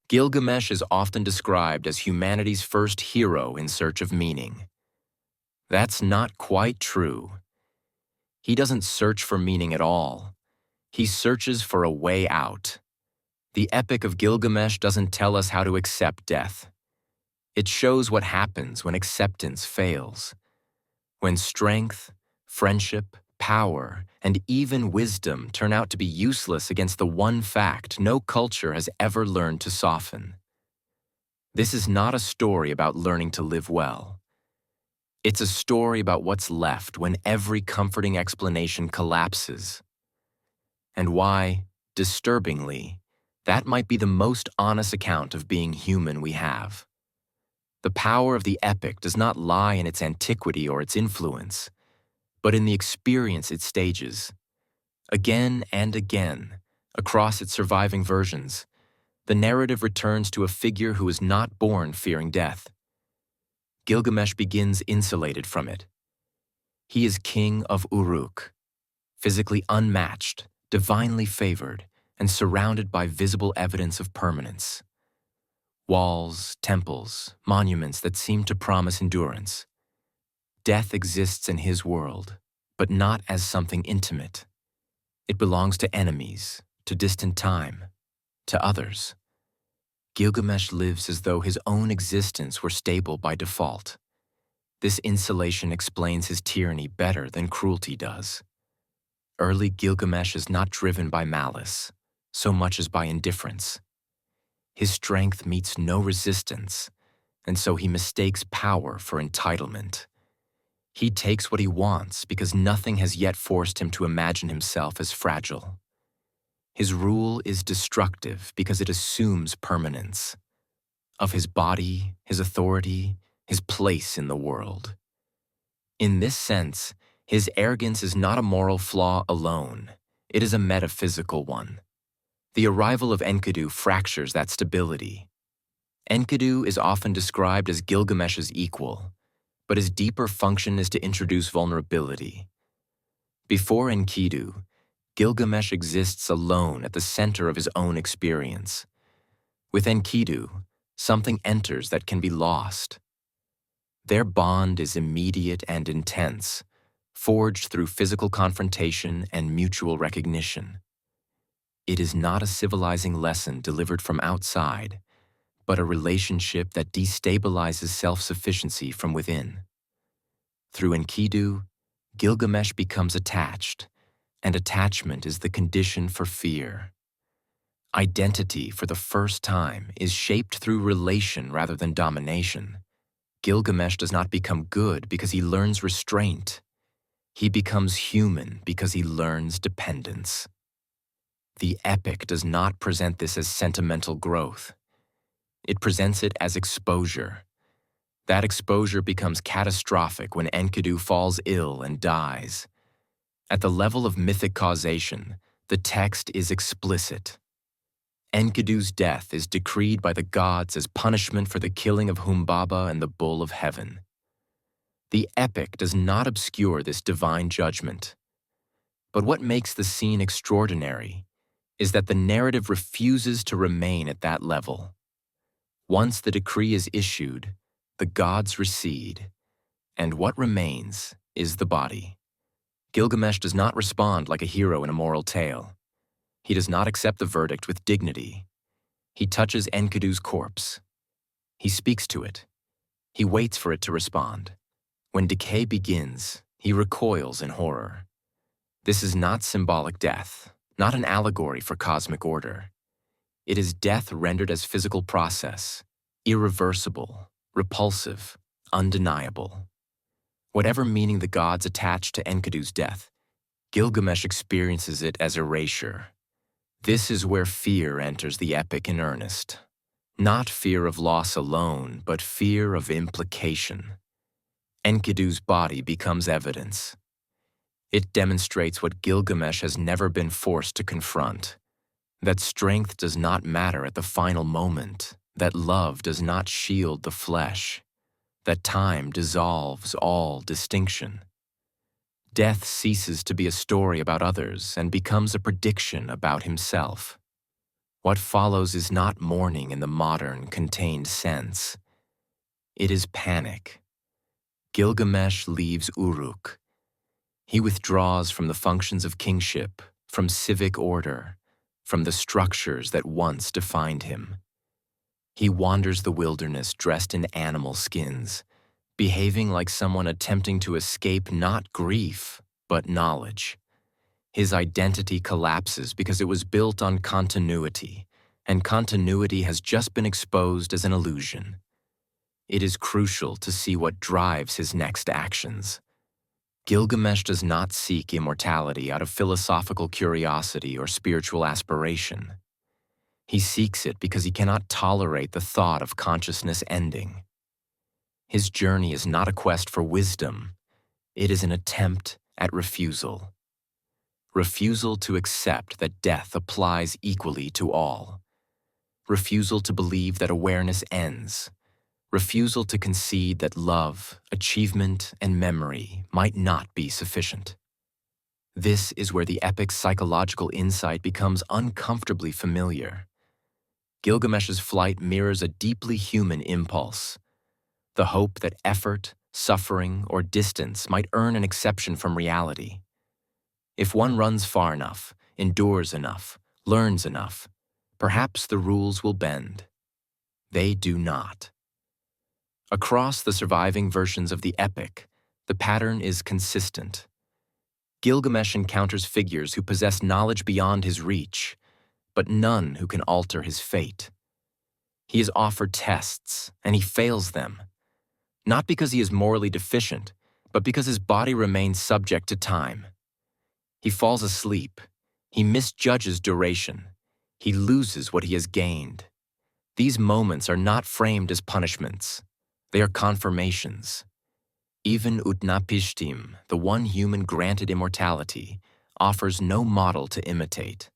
Gilgamesh is often described as humanity's first hero in search of meaning. That's not quite true. He doesn't search for meaning at all. He searches for a way out. The Epic of Gilgamesh doesn't tell us how to accept death. It shows what happens when acceptance fails. When strength, friendship, power, and even wisdom turn out to be useless against the one fact no culture has ever learned to soften. This is not a story about learning to live well. It's a story about what's left when every comforting explanation collapses. And why, disturbingly, that might be the most honest account of being human we have. The power of the epic does not lie in its antiquity or its influence, but in the experience it stages. Again and again, across its surviving versions, the narrative returns to a figure who is not born fearing death. Gilgamesh begins insulated from it. He is king of Uruk, physically unmatched, divinely favored, and surrounded by visible evidence of permanence. Walls, temples, monuments that seem to promise endurance. Death exists in his world, but not as something intimate. It belongs to enemies, to distant time, to others. Gilgamesh lives as though his own existence were stable by default. This insulation explains his tyranny better than cruelty does. Early Gilgamesh is not driven by malice, so much as by indifference. His strength meets no resistance, and so he mistakes power for entitlement. He takes what he wants because nothing has yet forced him to imagine himself as fragile. His rule is destructive because it assumes permanence of his body, his authority, his place in the world. In this sense, his arrogance is not a moral flaw alone, it is a metaphysical one. The arrival of Enkidu fractures that stability. Enkidu is often described as Gilgamesh's equal, but his deeper function is to introduce vulnerability. Before Enkidu, Gilgamesh exists alone at the center of his own experience. With Enkidu, something enters that can be lost. Their bond is immediate and intense, forged through physical confrontation and mutual recognition. It is not a civilizing lesson delivered from outside, but a relationship that destabilizes self-sufficiency from within. Through Enkidu, Gilgamesh becomes attached, and attachment is the condition for fear. Identity, for the first time, is shaped through relation rather than domination. Gilgamesh does not become good because he learns restraint. He becomes human because he learns dependence. The epic does not present this as sentimental growth. It presents it as exposure. That exposure becomes catastrophic when Enkidu falls ill and dies. At the level of mythic causation, the text is explicit. Enkidu's death is decreed by the gods as punishment for the killing of Humbaba and the bull of heaven. The epic does not obscure this divine judgment. But what makes the scene extraordinary is that the narrative refuses to remain at that level. Once the decree is issued, the gods recede, and what remains is the body. Gilgamesh does not respond like a hero in a moral tale. He does not accept the verdict with dignity. He touches Enkidu's corpse. He speaks to it. He waits for it to respond. When decay begins, he recoils in horror. This is not symbolic death, not an allegory for cosmic order. It is death rendered as physical process, irreversible, repulsive, undeniable. Whatever meaning the gods attach to Enkidu's death, Gilgamesh experiences it as erasure. This is where fear enters the epic in earnest. Not fear of loss alone, but fear of implication. Enkidu's body becomes evidence. It demonstrates what Gilgamesh has never been forced to confront, that strength does not matter at the final moment, that love does not shield the flesh, that time dissolves all distinction. Death ceases to be a story about others and becomes a prediction about himself. What follows is not mourning in the modern, contained sense. It is panic. Gilgamesh leaves Uruk. He withdraws from the functions of kingship, from civic order, from the structures that once defined him. He wanders the wilderness dressed in animal skins, behaving like someone attempting to escape not grief, but knowledge. His identity collapses because it was built on continuity, and continuity has just been exposed as an illusion. It is crucial to see what drives his next actions. Gilgamesh does not seek immortality out of philosophical curiosity or spiritual aspiration. He seeks it because he cannot tolerate the thought of consciousness ending. His journey is not a quest for wisdom. It is an attempt at refusal. Refusal to accept that death applies equally to all. Refusal to believe that awareness ends. Refusal to concede that love, achievement, and memory might not be sufficient. This is where the epic's psychological insight becomes uncomfortably familiar. Gilgamesh's flight mirrors a deeply human impulse, the hope that effort, suffering, or distance might earn an exception from reality. If one runs far enough, endures enough, learns enough, perhaps the rules will bend. They do not. Across the surviving versions of the epic, the pattern is consistent. Gilgamesh encounters figures who possess knowledge beyond his reach, but none who can alter his fate. He is offered tests, and he fails them, not because he is morally deficient, but because his body remains subject to time. He falls asleep. He misjudges duration. He loses what he has gained. These moments are not framed as punishments. They are confirmations. Even Utnapishtim, the one human granted immortality, offers no model to imitate.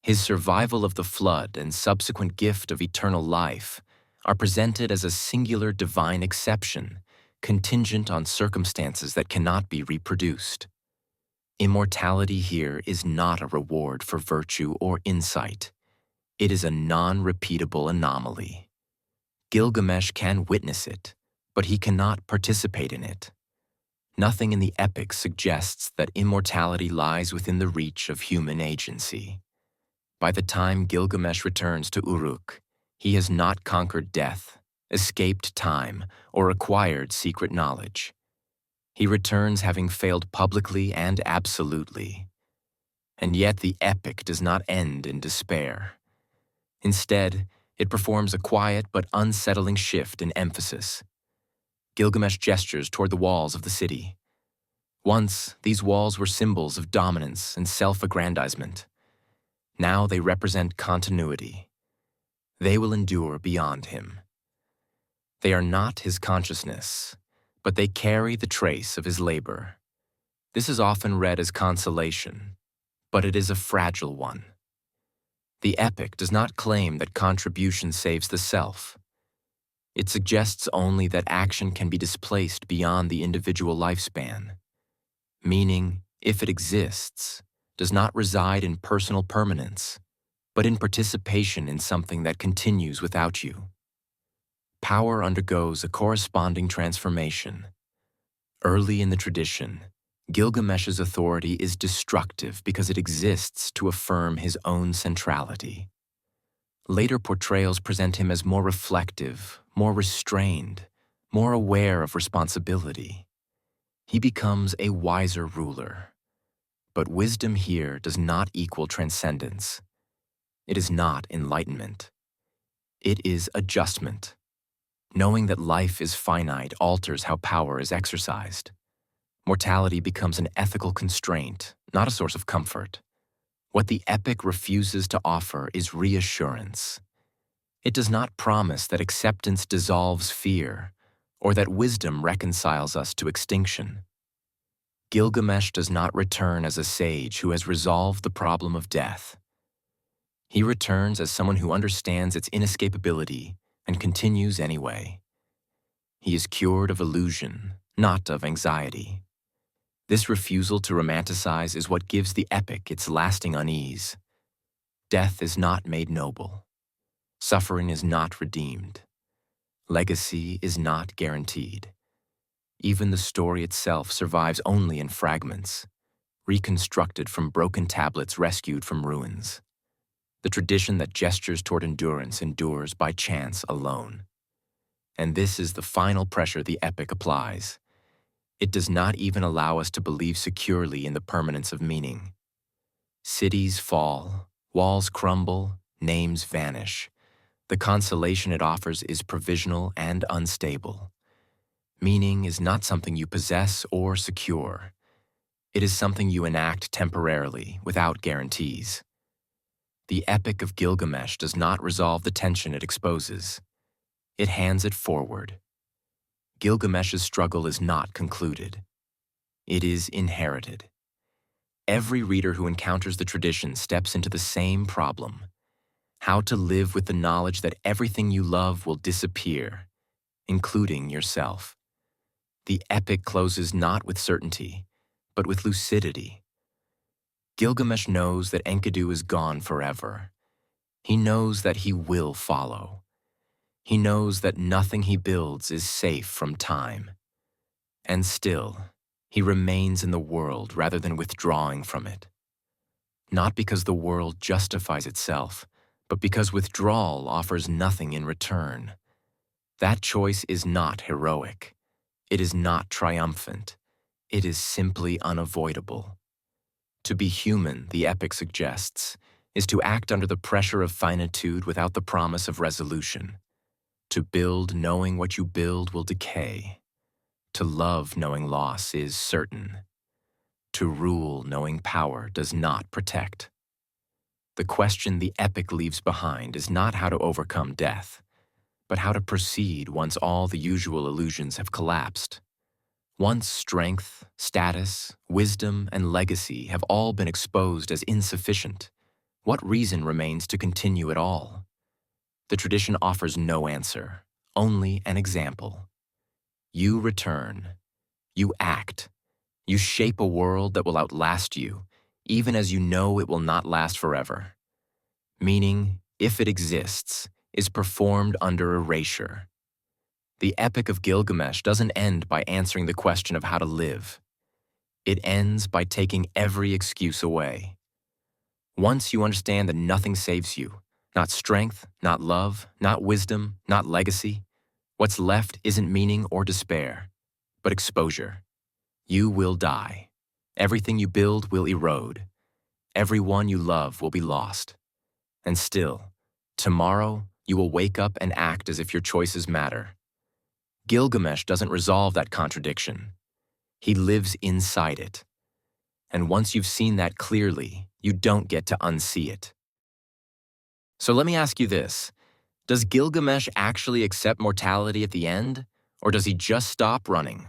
His survival of the flood and subsequent gift of eternal life are presented as a singular divine exception, contingent on circumstances that cannot be reproduced. Immortality here is not a reward for virtue or insight. It is a non-repeatable anomaly. Gilgamesh can witness it, but he cannot participate in it. Nothing in the epic suggests that immortality lies within the reach of human agency. By the time Gilgamesh returns to Uruk, he has not conquered death, escaped time, or acquired secret knowledge. He returns having failed publicly and absolutely. And yet the epic does not end in despair. Instead, it performs a quiet but unsettling shift in emphasis. Gilgamesh gestures toward the walls of the city. Once, these walls were symbols of dominance and self-aggrandizement. Now they represent continuity. They will endure beyond him. They are not his consciousness, but they carry the trace of his labor. This is often read as consolation, but it is a fragile one. The epic does not claim that contribution saves the self. It suggests only that action can be displaced beyond the individual lifespan. Meaning, if it exists, does not reside in personal permanence, but in participation in something that continues without you. Power undergoes a corresponding transformation. Early in the tradition, Gilgamesh's authority is destructive because it exists to affirm his own centrality. Later portrayals present him as more reflective, more restrained, more aware of responsibility. He becomes a wiser ruler. But wisdom here does not equal transcendence. It is not enlightenment. It is adjustment. Knowing that life is finite alters how power is exercised. Mortality becomes an ethical constraint, not a source of comfort. What the epic refuses to offer is reassurance. It does not promise that acceptance dissolves fear, or that wisdom reconciles us to extinction. Gilgamesh does not return as a sage who has resolved the problem of death. He returns as someone who understands its inescapability and continues anyway. He is cured of illusion, not of anxiety. This refusal to romanticize is what gives the epic its lasting unease. Death is not made noble. Suffering is not redeemed. Legacy is not guaranteed. Even the story itself survives only in fragments, reconstructed from broken tablets rescued from ruins. The tradition that gestures toward endurance endures by chance alone. And this is the final pressure the epic applies. It does not even allow us to believe securely in the permanence of meaning. Cities fall, walls crumble, names vanish. The consolation it offers is provisional and unstable. Meaning is not something you possess or secure. It is something you enact temporarily, without guarantees. The Epic of Gilgamesh does not resolve the tension it exposes. It hands it forward. Gilgamesh's struggle is not concluded. It is inherited. Every reader who encounters the tradition steps into the same problem: how to live with the knowledge that everything you love will disappear, including yourself. The epic closes not with certainty, but with lucidity. Gilgamesh knows that Enkidu is gone forever. He knows that he will follow. He knows that nothing he builds is safe from time. And still, he remains in the world rather than withdrawing from it. Not because the world justifies itself, but because withdrawal offers nothing in return. That choice is not heroic. It is not triumphant. It is simply unavoidable. To be human, the epic suggests, is to act under the pressure of finitude without the promise of resolution. To build knowing what you build will decay. To love knowing loss is certain. To rule knowing power does not protect. The question the epic leaves behind is not how to overcome death, but how to proceed once all the usual illusions have collapsed. Once strength, status, wisdom, and legacy have all been exposed as insufficient, what reason remains to continue at all? The tradition offers no answer, only an example. You return. You act. You shape a world that will outlast you, even as you know it will not last forever. Meaning, if it exists, is performed under erasure. The Epic of Gilgamesh doesn't end by answering the question of how to live. It ends by taking every excuse away. Once you understand that nothing saves you, not strength, not love, not wisdom, not legacy, what's left isn't meaning or despair, but exposure. You will die. Everything you build will erode. Everyone you love will be lost. And still, tomorrow, you will wake up and act as if your choices matter. Gilgamesh doesn't resolve that contradiction. He lives inside it. And once you've seen that clearly, you don't get to unsee it. So let me ask you this. Does Gilgamesh actually accept mortality at the end, or does he just stop running?